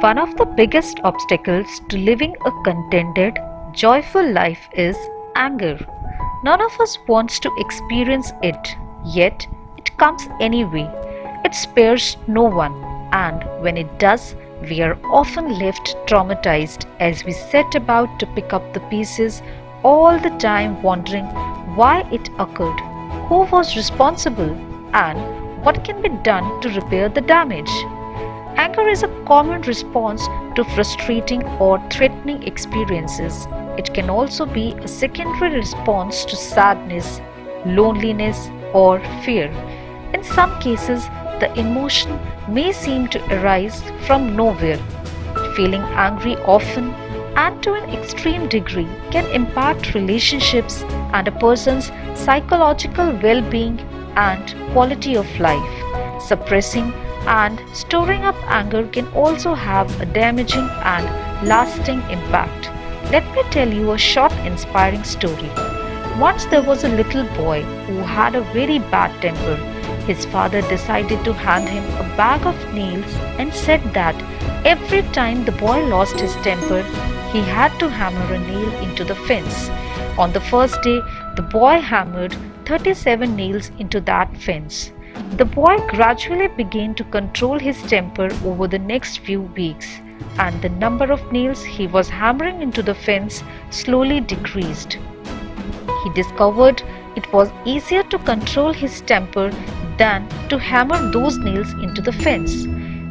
One of the biggest obstacles to living a contented, joyful life is anger. None of us wants to experience it, yet it comes anyway. It spares no one, and when it does, we are often left traumatized as we set about to pick up the pieces, all the time wondering why it occurred, who was responsible, and what can be done to repair the damage. Anger is a common response to frustrating or threatening experiences. It can also be a secondary response to sadness, loneliness, or fear. In some cases, the emotion may seem to arise from nowhere. Feeling angry often and to an extreme degree can impact relationships and a person's psychological well being and quality of life. Suppressing and storing up anger can also have a damaging and lasting impact. Let me tell you a short inspiring story. Once there was a little boy who had a very bad temper. His father decided to hand him a bag of nails and said that every time the boy lost his temper, he had to hammer a nail into the fence. On the first day, the boy hammered 37 nails into that fence. The boy gradually began to control his temper over the next few weeks, and the number of nails he was hammering into the fence slowly decreased. He discovered it was easier to control his temper than to hammer those nails into the fence.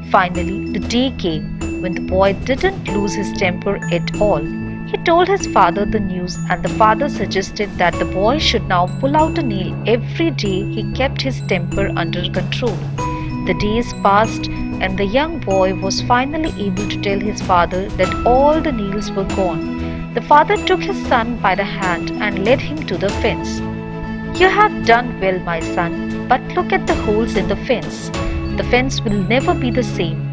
Finally, the day came when the boy didn't lose his temper at all. He told his father the news, and the father suggested that the boy should now pull out a nail every day he kept his temper under control. The days passed, and the young boy was finally able to tell his father that all the nails were gone. The father took his son by the hand and led him to the fence. "You have done well, my son, but look at the holes in the fence. The fence will never be the same.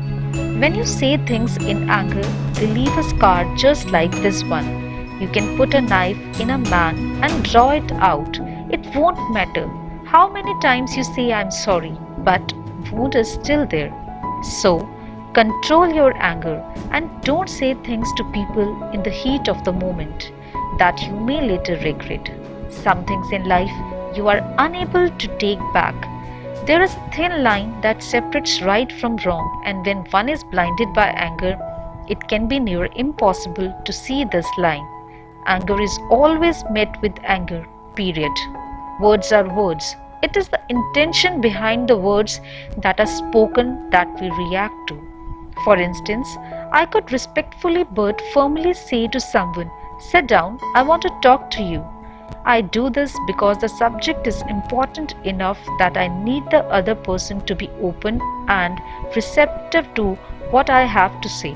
When you say things in anger, they leave a scar just like this one. You can put a knife in a man and draw it out. It won't matter how many times you say I'm sorry, but wound is still there. So, control your anger and don't say things to people in the heat of the moment that you may later regret. Some things in life you are unable to take back. There is a thin line that separates right from wrong, and when one is blinded by anger, it can be near impossible to see this line. Anger is always met with anger, period. Words are words. It is the intention behind the words that are spoken that we react to. For instance, I could respectfully but firmly say to someone, "Sit down, I want to talk to you." I do this because the subject is important enough that I need the other person to be open and receptive to what I have to say.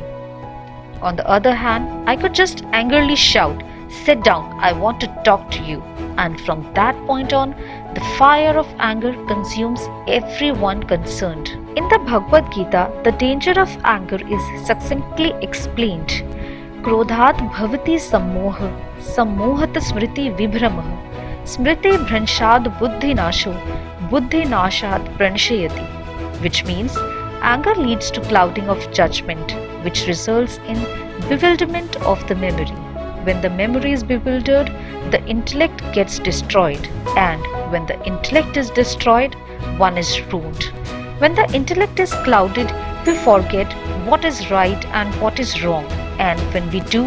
On the other hand, I could just angrily shout, "Sit down, I want to talk to you." And from that point on, the fire of anger consumes everyone concerned. In the Bhagavad Gita, the danger of anger is succinctly explained. क्रोधात् भवति सम्मोह सम्मोहत स्मृति विभ्रमः स्मृति भ्रंशात् बुद्धिनाशो बुद्धिनाशात् प्रणश्यति, which means anger leads to clouding of judgment, which results in bewilderment of the memory. When the memory is bewildered, the intellect gets destroyed, and when the intellect is destroyed, one is ruined. When the intellect is clouded, we forget what is right and what is wrong, and when we do,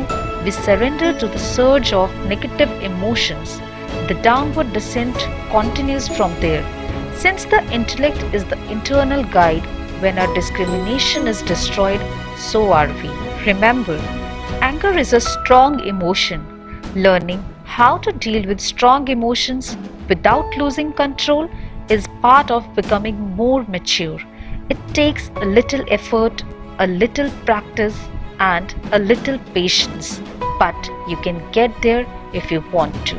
we surrender to the surge of negative emotions. The downward descent continues from there. Since the intellect is the internal guide, when our discrimination is destroyed, so are we. Remember, anger is a strong emotion. Learning how to deal with strong emotions without losing control is part of becoming more mature. It takes a little effort, a little practice, and a little patience, but you can get there if you want to.